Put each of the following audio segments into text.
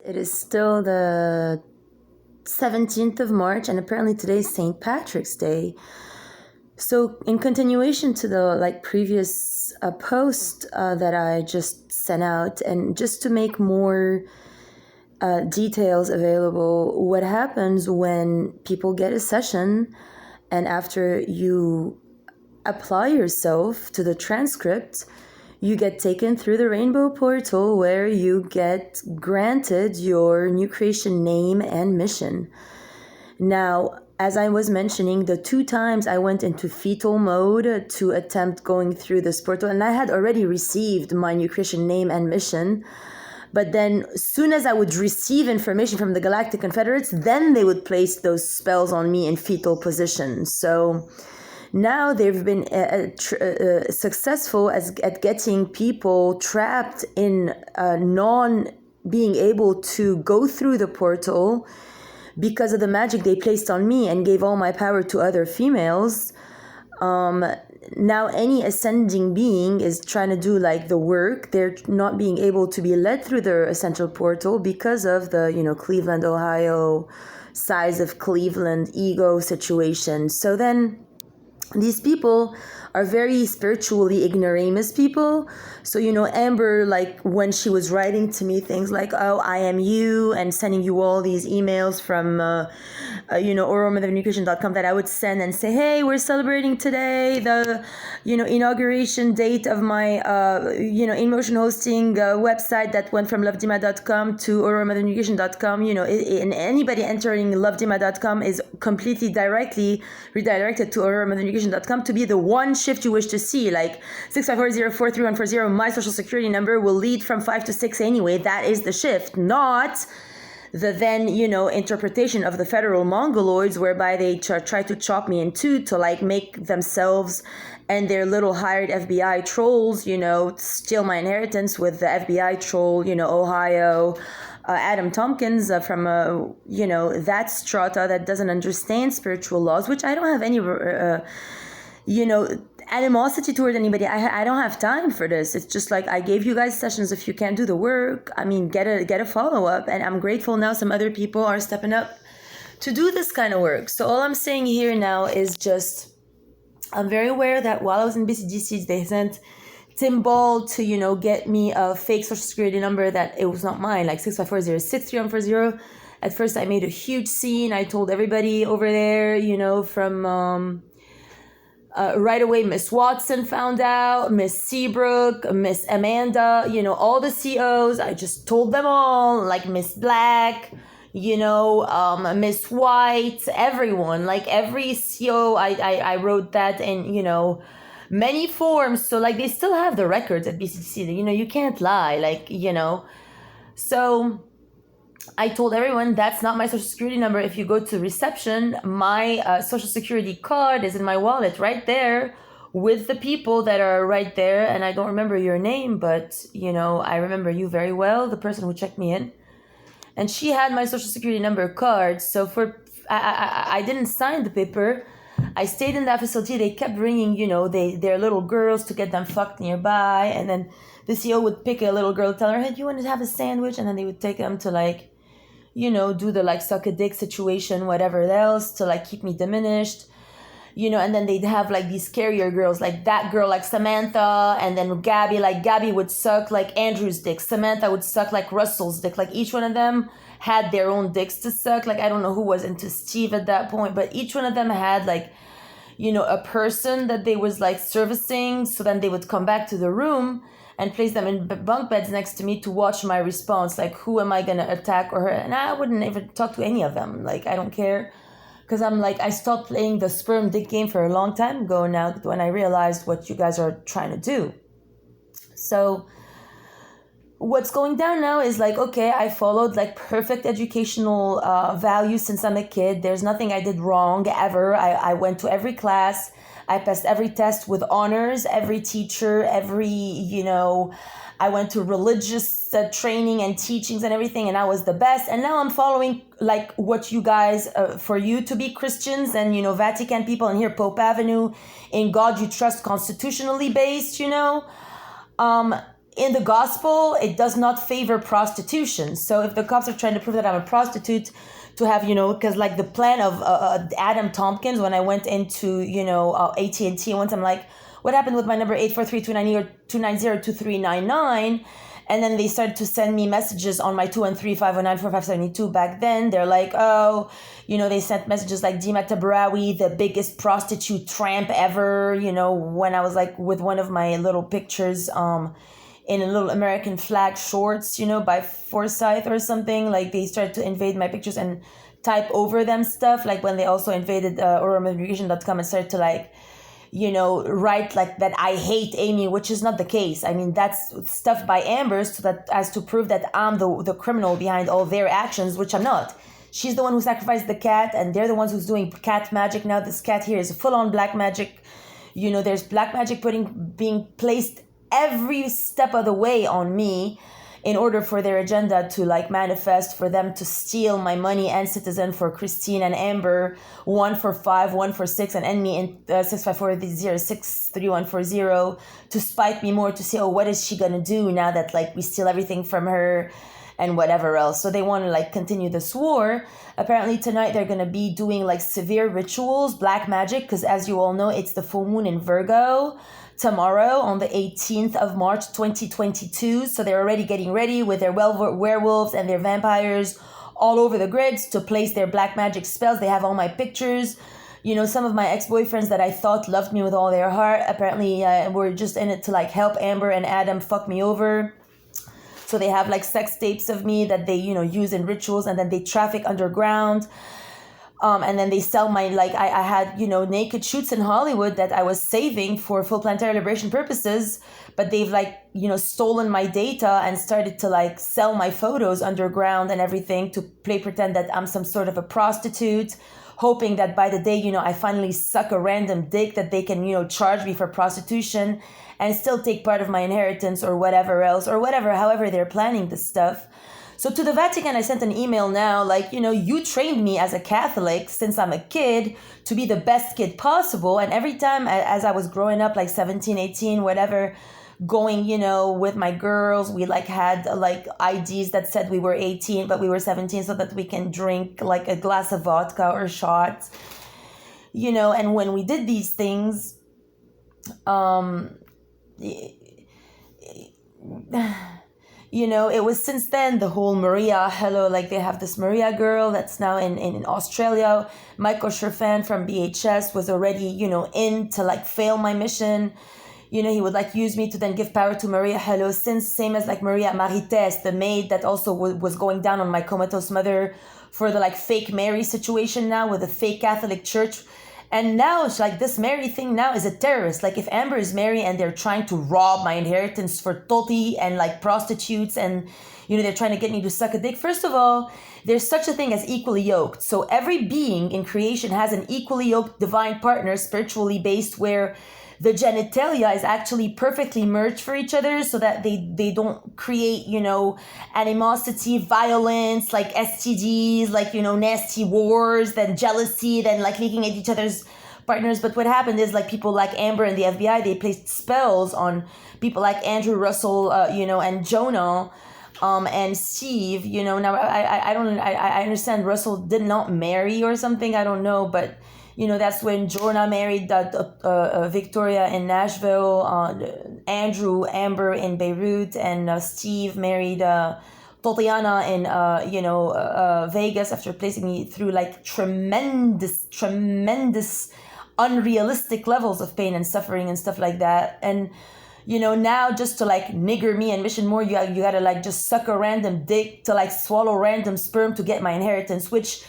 It is still the 17th of March, and apparently today is St. Patrick's Day. So in continuation to the previous post that I just sent out, and just to make more details available, what happens when people get a session and after you apply yourself to the transcript, you get taken through the rainbow portal where you get granted your new creation name and mission. Now, as I was mentioning, the 2 times I went into fetal mode to attempt going through this portal, and I had already received my new creation name and mission. But then as soon as I would receive information from the Galactic Confederates, then they would place those spells on me in fetal position. So now they've been successful at getting people trapped in being able to go through the portal because of the magic they placed on me and gave all my power to other females. Now any ascending being is trying to do the work. They're not being able to be led through their essential portal because of the, Cleveland, Ohio, size of Cleveland, ego situation. So then these people are very spiritually ignoramus people. So, Amber, when she was writing to me things like, oh, I am you, and sending you all these emails from, oralmothernutrition.com that I would send and say, hey, we're celebrating today the, inauguration date of my, in-motion hosting website that went from lovedima.com to oralmothernutrition.com. And anybody entering lovedima.com is completely directly redirected to oralmothernutrition.com to be the one shift you wish to see, 654043140. My social security number will lead from 5 to 6 anyway. That is the shift, not the then, interpretation of the federal mongoloids whereby they try to chop me in two to make themselves and their little hired FBI trolls, steal my inheritance with the FBI troll, Ohio, Adam Tompkins from, that strata that doesn't understand spiritual laws, which I don't have any, animosity toward anybody. I don't have time for this. It's just I gave you guys sessions. If you can't do the work, get a follow-up. And I'm grateful now some other people are stepping up to do this kind of work. So all I'm saying here now is just, I'm very aware that while I was in BCDC, they sent Tim Ball to, get me a fake social security number that it was not mine, 654063140. At first I made a huge scene. I told everybody over there, from, right away, Miss Watson found out, Miss Seabrook, Miss Amanda, all the COs. I just told them all, Miss Black, Miss White, everyone, every CO. I wrote that in, many forms. So they still have the records at BCC. You can't lie, So I told everyone that's not my social security number. If you go to reception, my social security card is in my wallet right there with the people that are right there. And I don't remember your name, but, I remember you very well, the person who checked me in. And she had my social security number card. So I didn't sign the paper. I stayed in that facility. They kept bringing, their little girls to get them fucked nearby. And then the CO would pick a little girl, tell her, hey, do you want to have a sandwich? And then they would take them to do the suck a dick situation, whatever else, to keep me diminished, and then they'd have these carrier girls, that girl, Samantha, and then Gabby, Gabby would suck Andrew's dick, Samantha would suck Russell's dick, each one of them had their own dicks to suck. I don't know who was into Steve at that point, but each one of them had a person that they was servicing. So then they would come back to the room and place them in bunk beds next to me to watch my response. Who am I going to attack or hurt? And I wouldn't even talk to any of them. I don't care. Because I'm I stopped playing the sperm dick game for a long time ago now when I realized what you guys are trying to do. So what's going down now is okay, I followed perfect educational values since I'm a kid. There's nothing I did wrong ever. I went to every class. I passed every test with honors, every teacher, I went to religious training and teachings and everything, and I was the best. And now I'm following what you guys, for you to be Christians and, Vatican people, and here Pope Avenue, in God you trust, constitutionally based, in the gospel, it does not favor prostitution. So if the cops are trying to prove that I'm a prostitute, to have, because like the plan of Adam Tompkins, when I went into, AT&T once, I'm like, what happened with my number 843-290-2399? And then they started to send me messages on my 213-509-4572 back then. They're like, oh, they sent messages like Dima Tabrawi, the biggest prostitute tramp ever, when I was like with one of my little pictures in a little American flag shorts, by Forsyth or something. Like they started to invade my pictures and type over them stuff. Like when they also invaded oromaimmigration.com and started to like, write like that I hate Amy, which is not the case. I mean, that's stuff by Amber as to prove that I'm the criminal behind all their actions, which I'm not. She's the one who sacrificed the cat, and they're the ones who's doing cat magic now. This cat here is full-on black magic. There's black magic being placed every step of the way on me in order for their agenda to like manifest, for them to steal my money and citizen for Christine and Amber, 1 for 5, 1 for 6, and end me in 654-063140 to spite me more, to say, oh, what is she gonna do now that like we steal everything from her and whatever else. So they want to like continue this war. Apparently tonight they're gonna be doing like severe rituals, black magic, because as you all know, it's the full moon in Virgo tomorrow on the 18th of March 2022. So they're already getting ready with their werewolves and their vampires all over the grids to place their black magic spells. They have all my pictures. Some of my ex-boyfriends that I thought loved me with all their heart apparently were just in it to like help Amber and Adam fuck me over. So they have like sex tapes of me that they use in rituals, and then they traffic underground. And then they sell my, like, I had, naked shoots in Hollywood that I was saving for full planetary liberation purposes, but they've like, stolen my data and started to like sell my photos underground and everything to pretend that I'm some sort of a prostitute, hoping that by the day, I finally suck a random dick that they can, charge me for prostitution and still take part of my inheritance or whatever else, or whatever, however they're planning this stuff. So to the Vatican, I sent an email now, like, you trained me as a Catholic since I'm a kid to be the best kid possible. And every time as I was growing up, like 17, 18, whatever, going, with my girls, we like had like IDs that said we were 18, but we were 17 so that we can drink like a glass of vodka or shots, and when we did these things, it was since then the whole Maria, like they have this Maria girl that's now in Australia. Michael Sherfan from BHS was already, in to like fail my mission. He would like use me to then give power to Maria since same as like Maria Marites, the maid that also was going down on my comatose mother for the like fake Mary situation now with the fake Catholic Church. And now it's like this Mary thing now is a terrorist. Like if Amber is Mary and they're trying to rob my inheritance for toti and like prostitutes and, they're trying to get me to suck a dick. First of all, there's such a thing as equally yoked. So every being in creation has an equally yoked divine partner, spiritually based, where the genitalia is actually perfectly merged for each other so that they don't create, animosity, violence, like STDs, like, nasty wars, then jealousy, then like looking at each other's partners. But what happened is like people like Amber and the FBI, they placed spells on people like Andrew Russell, and Jonah, and Steve, now I understand Russell did not marry or something. I don't know, but that's when Jorna married Victoria in Nashville, Andrew, Amber in Beirut, and Steve married Tatiana in, Vegas after placing me through like tremendous, unrealistic levels of pain and suffering and stuff like that. And, now just to like nigger me and mission more, you gotta like just suck a random dick to like swallow random sperm to get my inheritance, which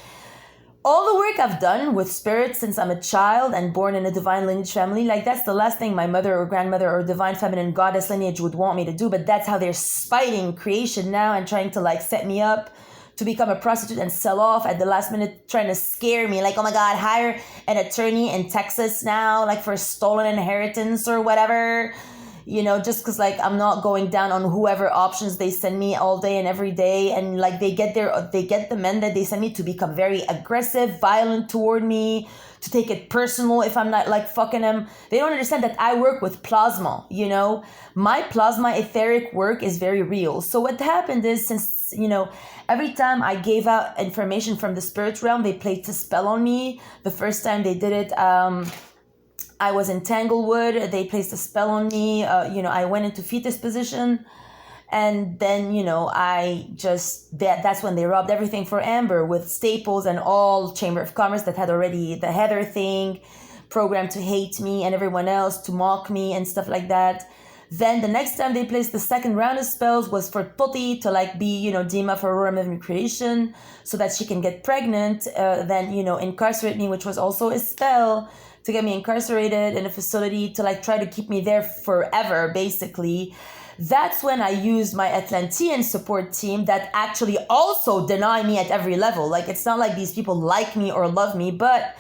all the work I've done with spirits since I'm a child and born in a divine lineage family, like that's the last thing my mother or grandmother or divine feminine goddess lineage would want me to do. But that's how they're spiting creation now and trying to like set me up to become a prostitute and sell off at the last minute, trying to scare me. Like, oh my God, hire an attorney in Texas now, like for stolen inheritance or whatever. just because like I'm not going down on whoever options they send me all day and every day, and like they get the men that they send me to become very aggressive, violent toward me, to take it personal if I'm not like fucking them. They don't understand that I work with plasma, my plasma etheric work is very real. So what happened is, since every time I gave out information from the spirit realm, they placed a spell on me. The first time they did it, I was in Tanglewood. They placed a spell on me. I went into fetus position. And then, that's when they robbed everything for Amber with staples and all Chamber of Commerce that had already the Heather thing programmed to hate me and everyone else, to mock me and stuff like that. Then the next time they placed the second round of spells was for Toti to like be, Dima for Aurora Mivim creation so that she can get pregnant. Then, incarcerate me, which was also a spell to get me incarcerated in a facility to like try to keep me there forever, basically. That's when I used my Atlantean support team that actually also deny me at every level. Like, it's not like these people like me or love me, but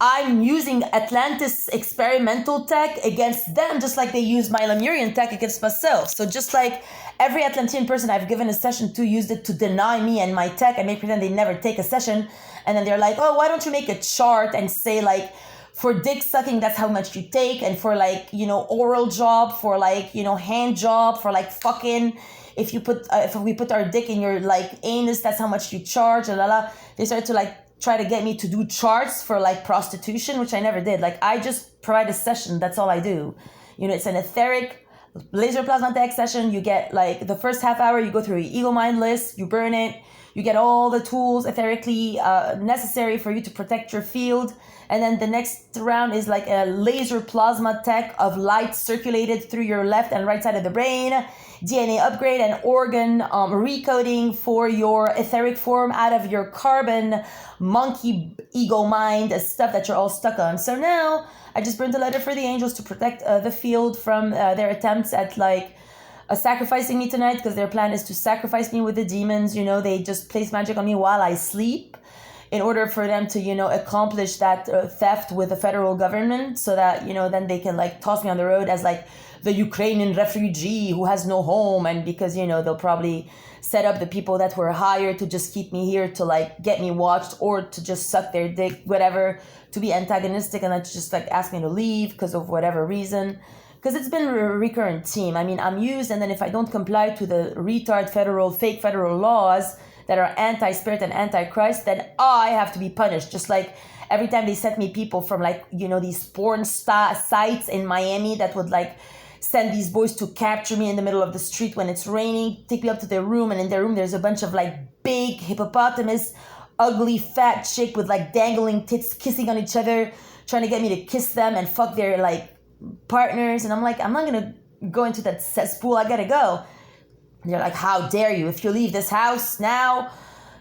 I'm using Atlantis experimental tech against them, just like they use my Lemurian tech against myself. So just like every Atlantean person I've given a session to used it to deny me and my tech and make pretend they never take a session. And then they're like, oh, why don't you make a chart and say like, for dick sucking, that's how much you take. And for like, oral job, for like, hand job, for like fucking, if we put our dick in your like anus, that's how much you charge, They started to like try to get me to do charts for like prostitution, which I never did. Like, I just provide a session. That's all I do. It's an etheric laser plasma tech session. You get like the first half hour, you go through your ego mind list, you burn it. You get all the tools etherically necessary for you to protect your field. And then the next round is like a laser plasma tech of light circulated through your left and right side of the brain, DNA upgrade and organ recoding for your etheric form out of your carbon monkey ego mind, stuff that you're all stuck on. So now I just burned a letter for the angels to protect the field from their attempts at like sacrificing me tonight, because their plan is to sacrifice me with the demons. They just place magic on me while I sleep in order for them to, accomplish that theft with the federal government, so that, then they can like toss me on the road as like the Ukrainian refugee who has no home. And because, they'll probably set up the people that were hired to just keep me here to like get me watched or to just suck their dick, whatever, to be antagonistic and then just like ask me to leave because of whatever reason. Because it's been a recurrent theme. I mean, I'm used, and then if I don't comply to the fake federal laws that are anti-spirit and anti-Christ, then I have to be punished. Just like every time they sent me people from like, these porn sites in Miami that would like send these boys to capture me in the middle of the street when it's raining, take me up to their room, and in their room there's a bunch of like big hippopotamus, ugly fat chick with like dangling tits kissing on each other, trying to get me to kiss them and fuck their like partners. And I'm like, I'm not gonna go into that cesspool, I gotta go. And they're like, how dare you, if you leave this house now,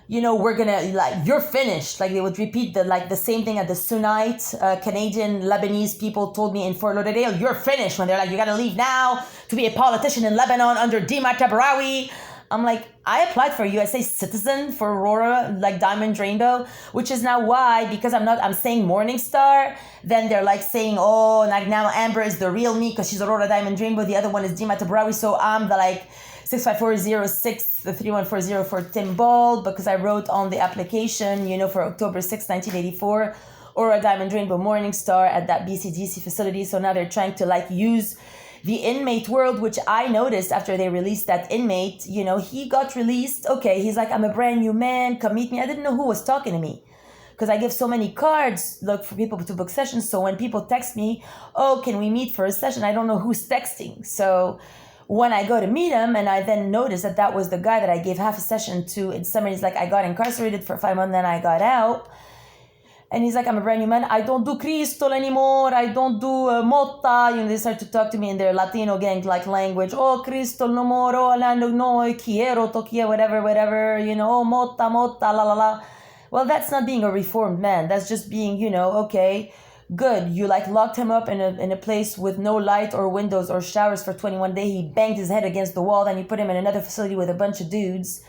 we're gonna like, you're finished. Like, they would repeat the same thing at the Sunnite Canadian Lebanese people told me in Fort Lauderdale, you're finished, when they're like, you gotta leave now to be a politician in Lebanon under Dima Tabrawi. I'm like, I applied for USA citizen for Aurora, like Diamond Rainbow, which is now why, because I'm saying Morningstar, then they're like saying, oh, like now Amber is the real me because she's Aurora Diamond Rainbow, the other one is Dima Tabrawi, so I'm the like 65406, the 3140 for Tim Ball, because I wrote on the application, for October 6, 1984, Aurora Diamond Rainbow Morningstar at that BCDC facility. So now they're trying to like use the inmate world, which I noticed after they released that inmate, he got released. Okay, he's like, I'm a brand new man, come meet me. I didn't know who was talking to me because I give so many cards, look for people to book sessions. So when people text me, oh, can we meet for a session? I don't know who's texting. So when I go to meet him, and I then notice that was the guy that I gave half a session to in summer, he's like, I got incarcerated for 5 months, then I got out. And he's like, I'm a brand new man. I don't do crystal anymore. I don't do mota. They start to talk to me in their Latino gang-like language. Oh, crystal no more. Oh, no, quiero, toquia, whatever. Oh, mota, la, la, la. Well, that's not being a reformed man. That's just being, okay, good. You like locked him up in a place with no light or windows or showers for 21 days. He banged his head against the wall. Then you put him in another facility with a bunch of dudes.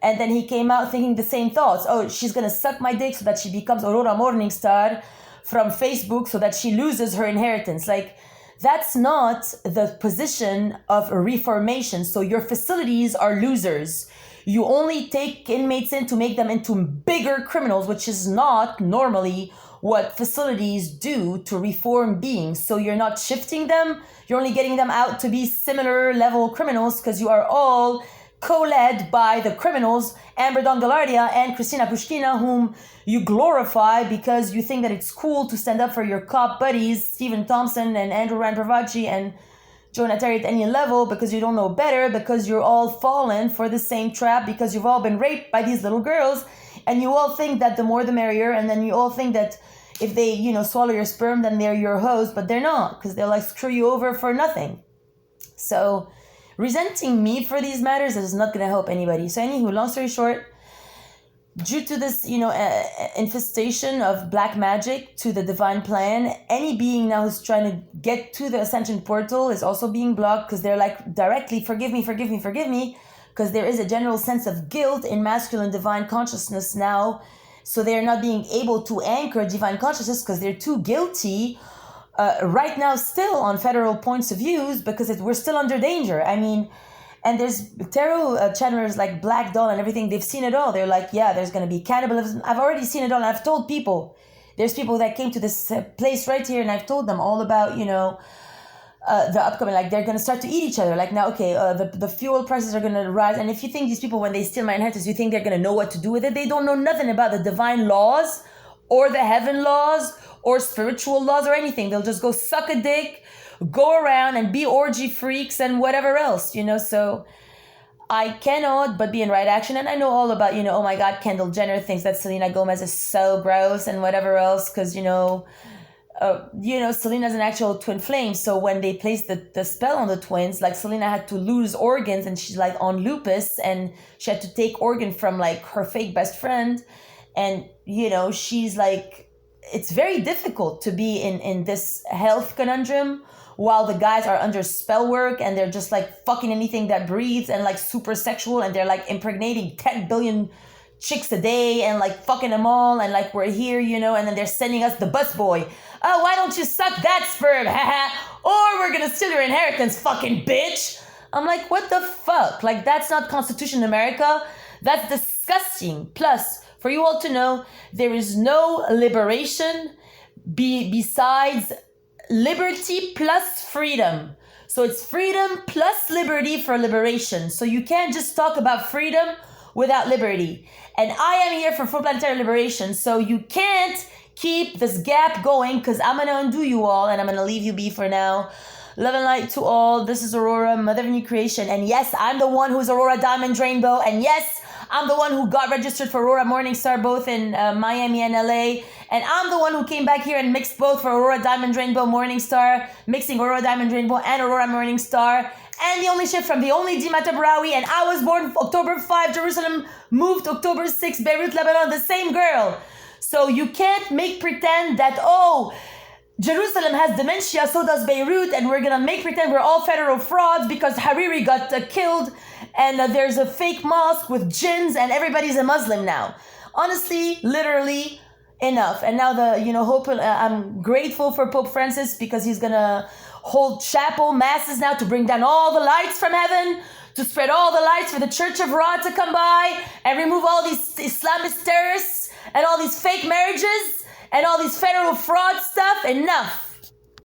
And then he came out thinking the same thoughts. Oh, she's going to suck my dick so that she becomes Aurora Morningstar from Facebook so that she loses her inheritance. Like, That's not the position of a reformation. So your facilities are losers. You only take inmates in to make them into bigger criminals, which is not normally what facilities do to reform beings. So you're not shifting them. You're only getting them out to be similar level criminals because you are all co-led by the criminals, Amber Dongalardia and Christina Pushkina, whom you glorify because you think that it's cool to stand up for your cop buddies, Stephen Thompson and Andrew Rand-Parvacci and Joe Natari at any level, because you don't know better, because you're all fallen for the same trap, because you've all been raped by these little girls, and you all think that the more the merrier, and then you all think that if they, swallow your sperm, then they're your host, but they're not, because they'll screw you over for nothing. So resenting me for these matters is not going to help anybody. So anywho, long story short, due to this, infestation of black magic to the divine plan, any being now who's trying to get to the ascension portal is also being blocked because they're directly, forgive me, because there is a general sense of guilt in masculine divine consciousness now. So they're not being able to anchor divine consciousness because they're too guilty right now still on federal points of views because we're still under danger. And there's tarot channelers like Black Doll and everything. They've seen it all. They're like, yeah, there's going to be cannibalism. I've already seen it all. And I've told people. There's people that came to this place right here. And I've told them all about, the upcoming. Like, they're going to start to eat each other. Like, now, okay, the fuel prices are going to rise. And if you think these people, when they steal my inheritance, you think they're going to know what to do with it. They don't know nothing about the divine laws or the heaven laws or spiritual laws or anything. They'll just go suck a dick, go around and be orgy freaks and whatever else, so I cannot but be in right action. And I know all about, oh my God, Kendall Jenner thinks that Selena Gomez is so gross and whatever else because, Selena's an actual twin flame. So when they placed the spell on the twins, like Selena had to lose organs and she's like on lupus and she had to take organ from like her fake best friend. And, she's like, it's very difficult to be in this health conundrum while the guys are under spell work and they're just like fucking anything that breathes and like super sexual and they're like impregnating 10 billion chicks a day and like fucking them all and like we're here, and then they're sending us the busboy. Oh, why don't you suck that sperm? Or we're gonna steal your inheritance, fucking bitch. I'm like, what the fuck? Like, that's not Constitution in America. That's disgusting. Plus, for you all to know, there is no liberation besides liberty plus freedom. So it's freedom plus liberty for liberation. So you can't just talk about freedom without liberty. And I am here for full planetary liberation. So you can't keep this gap going because I'm going to undo you all and I'm going to leave you be for now. Love and light to all. This is Aurora, Mother of New Creation. And yes, I'm the one who's Aurora Diamond Rainbow. And yes, I'm the one who got registered for Aurora Morningstar both in Miami and LA. And I'm the one who came back here and mixed both for Aurora Diamond Rainbow Morningstar, mixing Aurora Diamond Rainbow and Aurora Morningstar. And the only shift from the only Dima Tabrawi. And I was born October 5, Jerusalem, moved October 6, Beirut, Lebanon, the same girl. So you can't make pretend that, Jerusalem has dementia, so does Beirut, and we're gonna make pretend we're all federal frauds because Hariri got killed, and there's a fake mosque with jinns, and everybody's a Muslim now. Honestly, literally, enough. And now I'm grateful for Pope Francis because he's gonna hold chapel masses now to bring down all the lights from heaven, to spread all the lights for the Church of Ra to come by and remove all these Islamist terrorists and all these fake marriages and all these federal fraud stuff. Enough.